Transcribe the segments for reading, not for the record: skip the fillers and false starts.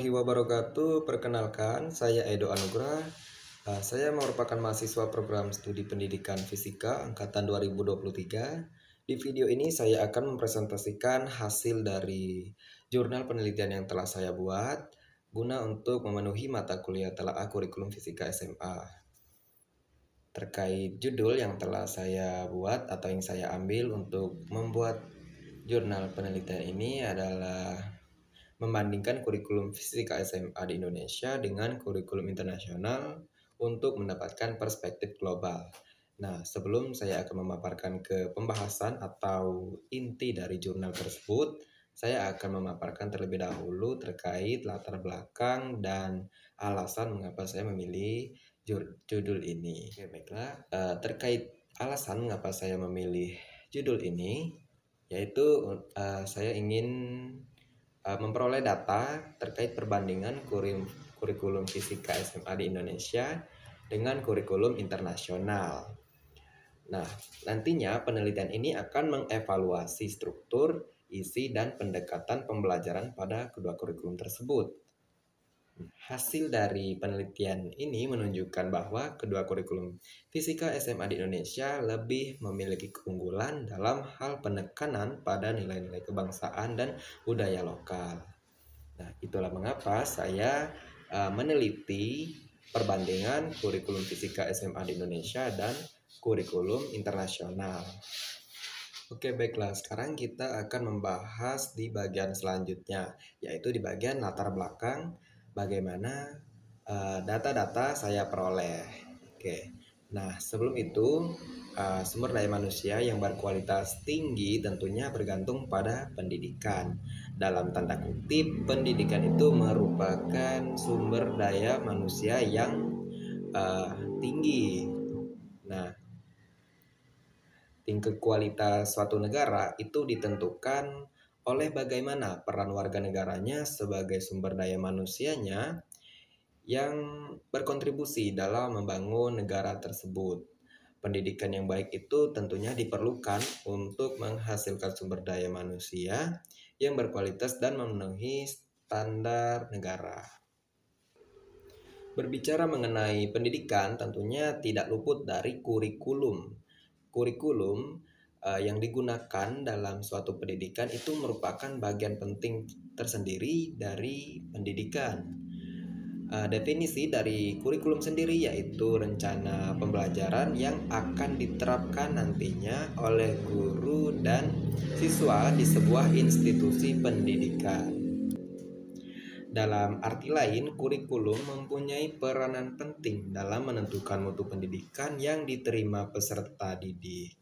warahmatullahi wabarakatuh. Perkenalkan, saya Edo Anugrah. Saya merupakan mahasiswa program studi pendidikan fisika angkatan 2023. Di video ini saya akan mempresentasikan hasil dari jurnal penelitian yang telah saya buat guna untuk memenuhi mata kuliah telaah kurikulum fisika SMA. Terkait judul yang telah saya buat atau yang saya ambil untuk membuat jurnal penelitian ini adalah membandingkan kurikulum fisika SMA di Indonesia dengan kurikulum internasional untuk mendapatkan perspektif global. Nah, sebelum saya akan memaparkan ke pembahasan atau inti dari jurnal tersebut, saya akan memaparkan terlebih dahulu terkait latar belakang dan alasan mengapa saya memilih judul ini. Oke, baiklah. Terkait alasan mengapa saya memilih judul ini, yaitu saya ingin memperoleh data terkait perbandingan kurikulum fisika SMA di Indonesia dengan kurikulum internasional. Nah, nantinya penelitian ini akan mengevaluasi struktur, isi, dan pendekatan pembelajaran pada kedua kurikulum tersebut. Hasil dari penelitian ini menunjukkan bahwa kedua kurikulum fisika SMA di Indonesia lebih memiliki keunggulan dalam hal penekanan pada nilai-nilai kebangsaan dan budaya lokal. Nah, itulah mengapa saya meneliti perbandingan kurikulum fisika SMA di Indonesia dan kurikulum internasional. Oke, baiklah. Sekarang kita akan membahas di bagian selanjutnya, yaitu di bagian latar belakang bagaimana data-data saya peroleh. Oke. Nah, sebelum itu, sumber daya manusia yang berkualitas tinggi tentunya bergantung pada pendidikan. Dalam tanda kutip, pendidikan itu merupakan sumber daya manusia yang tinggi. Nah, tingkat kualitas suatu negara itu ditentukan oleh bagaimana peran warga negaranya sebagai sumber daya manusianya yang berkontribusi dalam membangun negara tersebut. Pendidikan yang baik itu tentunya diperlukan untuk menghasilkan sumber daya manusia yang berkualitas dan memenuhi standar negara. Berbicara mengenai pendidikan, tentunya tidak luput dari kurikulum. Kurikulum yang digunakan dalam suatu pendidikan itu merupakan bagian penting tersendiri dari pendidikan. Definisi dari kurikulum sendiri yaitu rencana pembelajaran yang akan diterapkan nantinya oleh guru dan siswa di sebuah institusi pendidikan. Dalam arti lain, kurikulum mempunyai peranan penting dalam menentukan mutu pendidikan yang diterima peserta didik.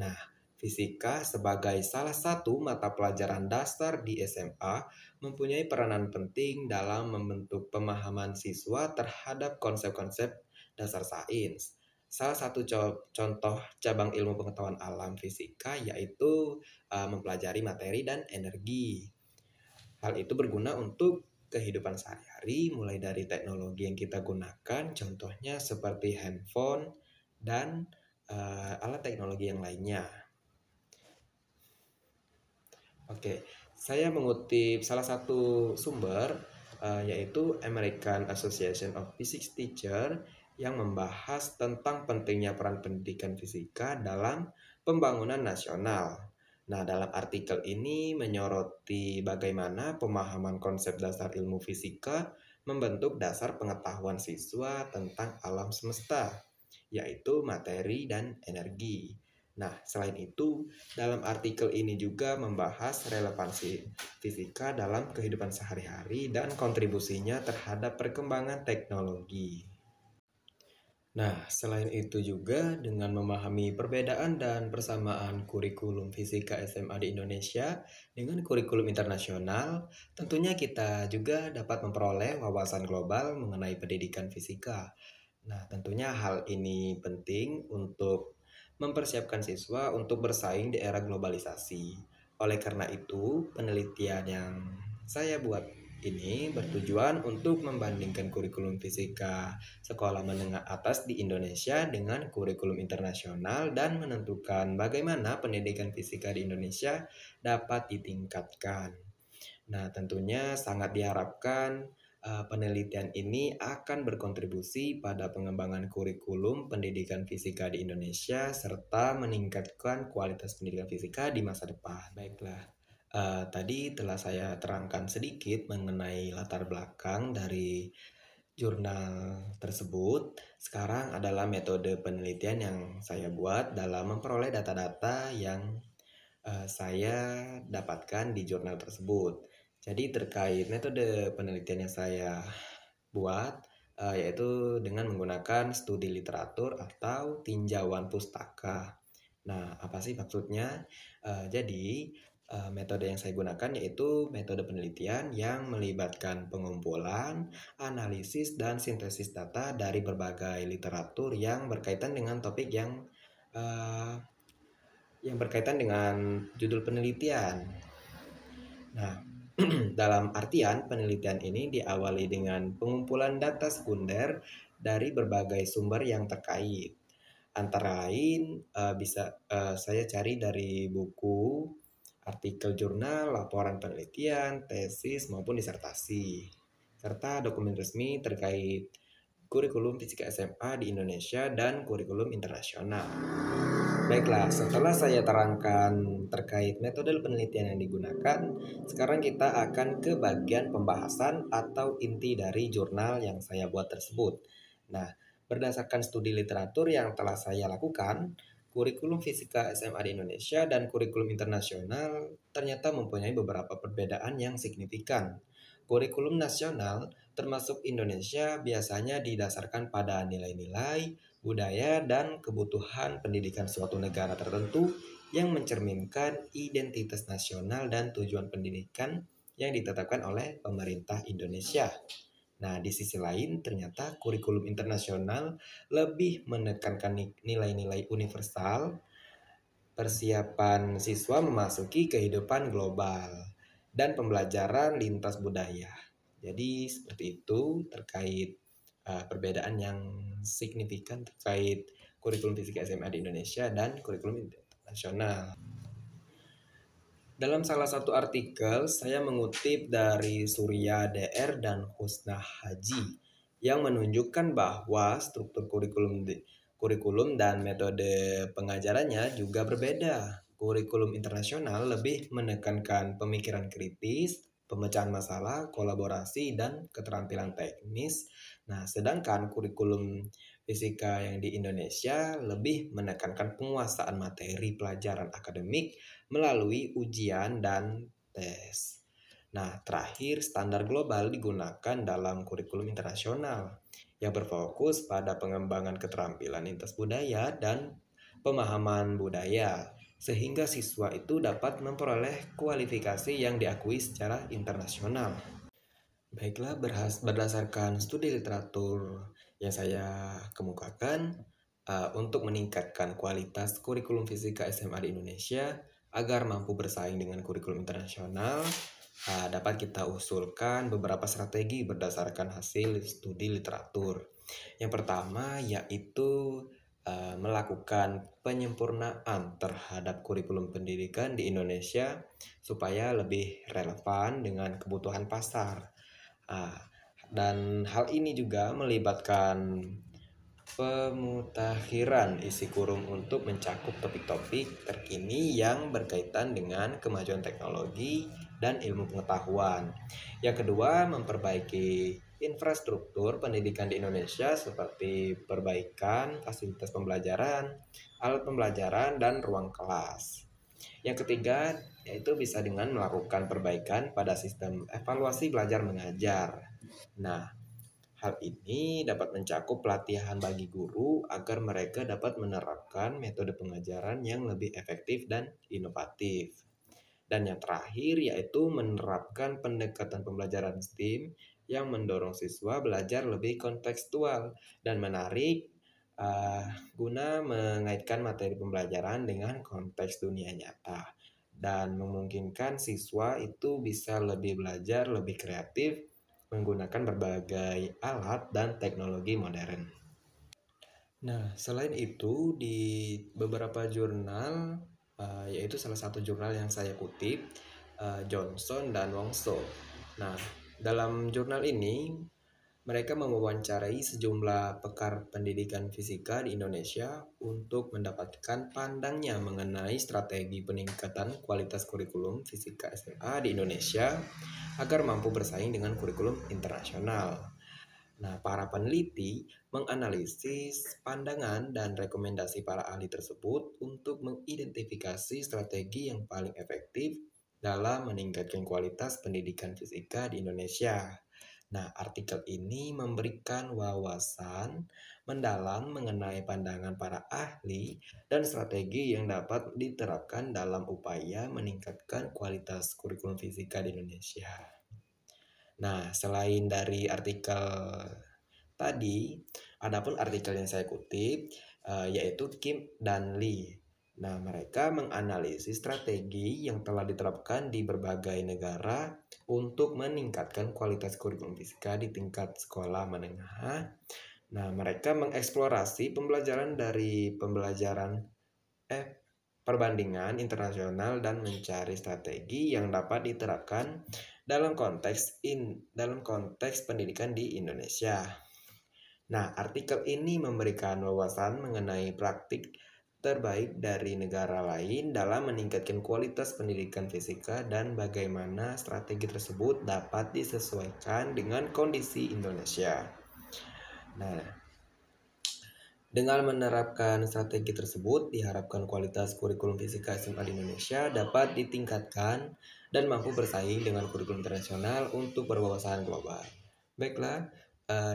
Nah, fisika sebagai salah satu mata pelajaran dasar di SMA mempunyai peranan penting dalam membentuk pemahaman siswa terhadap konsep-konsep dasar sains. Salah satu contoh cabang ilmu pengetahuan alam fisika yaitu mempelajari materi dan energi. Hal itu berguna untuk kehidupan sehari-hari, mulai dari teknologi yang kita gunakan, contohnya seperti handphone dan alat teknologi yang lainnya. Oke, saya mengutip salah satu sumber yaitu American Association of Physics Teacher yang membahas tentang pentingnya peran pendidikan fisika dalam pembangunan nasional. Nah, dalam artikel ini menyoroti bagaimana pemahaman konsep dasar ilmu fisika membentuk dasar pengetahuan siswa tentang alam semesta, yaitu materi dan energi. Nah, selain itu, dalam artikel ini juga membahas relevansi fisika dalam kehidupan sehari-hari dan kontribusinya terhadap perkembangan teknologi. Nah, selain itu juga dengan memahami perbedaan dan persamaan kurikulum fisika SMA di Indonesia dengan kurikulum internasional, tentunya kita juga dapat memperoleh wawasan global mengenai pendidikan fisika. Nah, tentunya hal ini penting untuk mempersiapkan siswa untuk bersaing di era globalisasi. Oleh karena itu, penelitian yang saya buat ini bertujuan untuk membandingkan kurikulum fisika sekolah menengah atas di Indonesia dengan kurikulum internasional dan menentukan bagaimana pendidikan fisika di Indonesia dapat ditingkatkan. Nah, tentunya sangat diharapkan penelitian ini akan berkontribusi pada pengembangan kurikulum pendidikan fisika di Indonesia serta meningkatkan kualitas pendidikan fisika di masa depan. Baiklah, tadi telah saya terangkan sedikit mengenai latar belakang dari jurnal tersebut. Sekarang adalah metode penelitian yang saya buat dalam memperoleh data-data yang saya dapatkan di jurnal tersebut. Jadi terkait metode penelitian yang saya buat, yaitu dengan menggunakan studi literatur atau tinjauan pustaka. Nah, apa sih maksudnya? Jadi, metode yang saya gunakan yaitu metode penelitian yang melibatkan pengumpulan, analisis, dan sintesis data dari berbagai literatur yang berkaitan dengan topik eh, yang berkaitan dengan judul penelitian. Nah, dalam artian penelitian ini diawali dengan pengumpulan data sekunder dari berbagai sumber yang terkait. Antara lain bisa saya cari dari buku, artikel jurnal, laporan penelitian, tesis maupun disertasi, serta dokumen resmi terkait kurikulum fisika SMA di Indonesia dan kurikulum internasional. Baiklah, setelah saya terangkan terkait metode penelitian yang digunakan, sekarang kita akan ke bagian pembahasan atau inti dari jurnal yang saya buat tersebut. Nah, berdasarkan studi literatur yang telah saya lakukan, kurikulum fisika SMA di Indonesia dan kurikulum internasional ternyata mempunyai beberapa perbedaan yang signifikan. Kurikulum nasional termasuk Indonesia biasanya didasarkan pada nilai-nilai, budaya, dan kebutuhan pendidikan suatu negara tertentu yang mencerminkan identitas nasional dan tujuan pendidikan yang ditetapkan oleh pemerintah Indonesia. Nah, di sisi lain, ternyata kurikulum internasional lebih menekankan nilai-nilai universal, persiapan siswa memasuki kehidupan global, dan pembelajaran lintas budaya. Jadi, seperti itu terkait perbedaan yang signifikan terkait kurikulum fisika SMA di Indonesia dan kurikulum internasional. Dalam salah satu artikel, saya mengutip dari Surya DR dan Husna Haji yang menunjukkan bahwa struktur kurikulum dan metode pengajarannya juga berbeda. Kurikulum internasional lebih menekankan pemikiran kritis, pemecahan masalah, kolaborasi, dan keterampilan teknis. Nah, sedangkan kurikulum fisika yang di Indonesia lebih menekankan penguasaan materi pelajaran akademik melalui ujian dan tes. Nah, terakhir standar global digunakan dalam kurikulum internasional yang berfokus pada pengembangan keterampilan lintas budaya dan pemahaman budaya sehingga siswa itu dapat memperoleh kualifikasi yang diakui secara internasional. Baiklah, berdasarkan studi literatur yang saya kemukakan, untuk meningkatkan kualitas kurikulum fisika SMA di Indonesia agar mampu bersaing dengan kurikulum internasional, dapat kita usulkan beberapa strategi berdasarkan hasil studi literatur. Yang pertama yaitu melakukan penyempurnaan terhadap kurikulum pendidikan di Indonesia supaya lebih relevan dengan kebutuhan pasar. Ah, dan hal ini juga melibatkan pemutakhiran isi kurum untuk mencakup topik-topik terkini yang berkaitan dengan kemajuan teknologi dan ilmu pengetahuan. Yang kedua, memperbaiki infrastruktur pendidikan di Indonesia seperti perbaikan fasilitas pembelajaran, alat pembelajaran, dan ruang kelas. Yang ketiga, yaitu bisa dengan melakukan perbaikan pada sistem evaluasi belajar mengajar. Nah, hal ini dapat mencakup pelatihan bagi guru agar mereka dapat menerapkan metode pengajaran yang lebih efektif dan inovatif. Dan yang terakhir yaitu menerapkan pendekatan pembelajaran STEAM yang mendorong siswa belajar lebih kontekstual dan menarik guna mengaitkan materi pembelajaran dengan konteks dunia nyata dan memungkinkan siswa itu bisa lebih belajar lebih kreatif menggunakan berbagai alat dan teknologi modern. Nah, selain itu di beberapa jurnal, yaitu salah satu jurnal yang saya kutip, Johnson dan Wongso. Nah, dalam jurnal ini mereka mewawancarai sejumlah pakar pendidikan fisika di Indonesia untuk mendapatkan pandangnya mengenai strategi peningkatan kualitas kurikulum fisika SMA di Indonesia agar mampu bersaing dengan kurikulum internasional. Nah, para peneliti menganalisis pandangan dan rekomendasi para ahli tersebut untuk mengidentifikasi strategi yang paling efektif dalam meningkatkan kualitas pendidikan fisika di Indonesia. Nah, artikel ini memberikan wawasan mendalam mengenai pandangan para ahli dan strategi yang dapat diterapkan dalam upaya meningkatkan kualitas kurikulum fisika di Indonesia. Nah, selain dari artikel tadi, adapun artikel yang saya kutip yaitu Kim dan Lee. Nah, mereka menganalisis strategi yang telah diterapkan di berbagai negara untuk meningkatkan kualitas kurikulum fisika di tingkat sekolah menengah. Nah, mereka mengeksplorasi pembelajaran dari perbandingan internasional dan mencari strategi yang dapat diterapkan dalam konteks pendidikan di Indonesia. Nah, artikel ini memberikan wawasan mengenai praktik terbaik dari negara lain dalam meningkatkan kualitas pendidikan fisika dan bagaimana strategi tersebut dapat disesuaikan dengan kondisi Indonesia. Nah, dengan menerapkan strategi tersebut, diharapkan kualitas kurikulum fisika SMA di Indonesia dapat ditingkatkan dan mampu bersaing dengan kurikulum internasional untuk berwawasan global. Baiklah,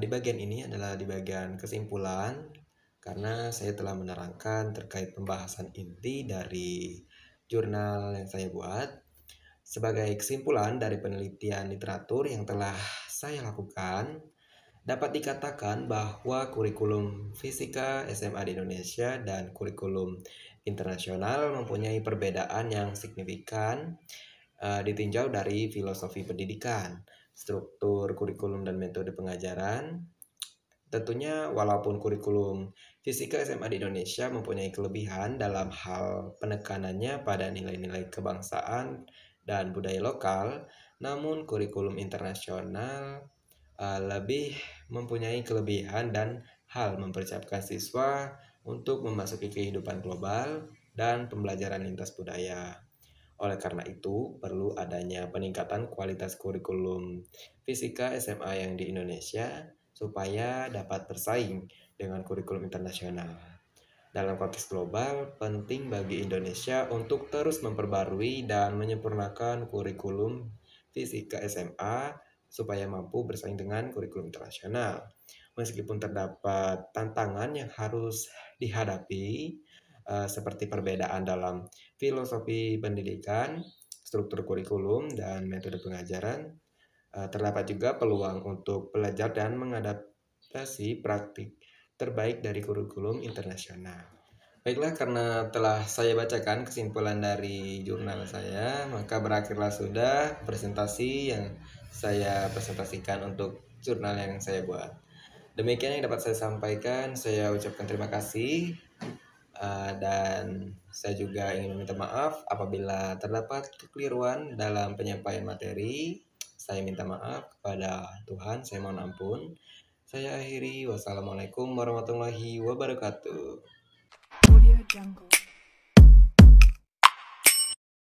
di bagian ini adalah di bagian kesimpulan, karena saya telah menerangkan terkait pembahasan inti dari jurnal yang saya buat. Sebagai kesimpulan dari penelitian literatur yang telah saya lakukan, dapat dikatakan bahwa kurikulum fisika SMA di Indonesia dan kurikulum internasional mempunyai perbedaan yang signifikan ditinjau dari filosofi pendidikan, struktur kurikulum dan metode pengajaran. Tentunya walaupun kurikulum fisika SMA di Indonesia mempunyai kelebihan dalam hal penekanannya pada nilai-nilai kebangsaan dan budaya lokal, namun kurikulum internasional lebih mempunyai kelebihan dan hal mempersiapkan siswa untuk memasuki kehidupan global dan pembelajaran lintas budaya. Oleh karena itu, perlu adanya peningkatan kualitas kurikulum fisika SMA yang di Indonesia supaya dapat bersaing dengan kurikulum internasional. Dalam konteks global, penting bagi Indonesia untuk terus memperbarui dan menyempurnakan kurikulum fisika SMA supaya mampu bersaing dengan kurikulum internasional. Meskipun terdapat tantangan yang harus dihadapi, seperti perbedaan dalam filosofi pendidikan, struktur kurikulum, dan metode pengajaran, terdapat juga peluang untuk belajar dan mengadaptasi praktik terbaik dari kurikulum internasional. Baiklah, karena telah saya bacakan kesimpulan dari jurnal saya, maka berakhirlah sudah presentasi yang saya presentasikan untuk jurnal yang saya buat. Demikian yang dapat saya sampaikan. Saya ucapkan terima kasih, dan saya juga ingin meminta maaf apabila terdapat kekeliruan dalam penyampaian materi. Saya minta maaf kepada Tuhan, saya mohon ampun. Saya akhiri, wassalamualaikum warahmatullahi wabarakatuh. Audio Jungle.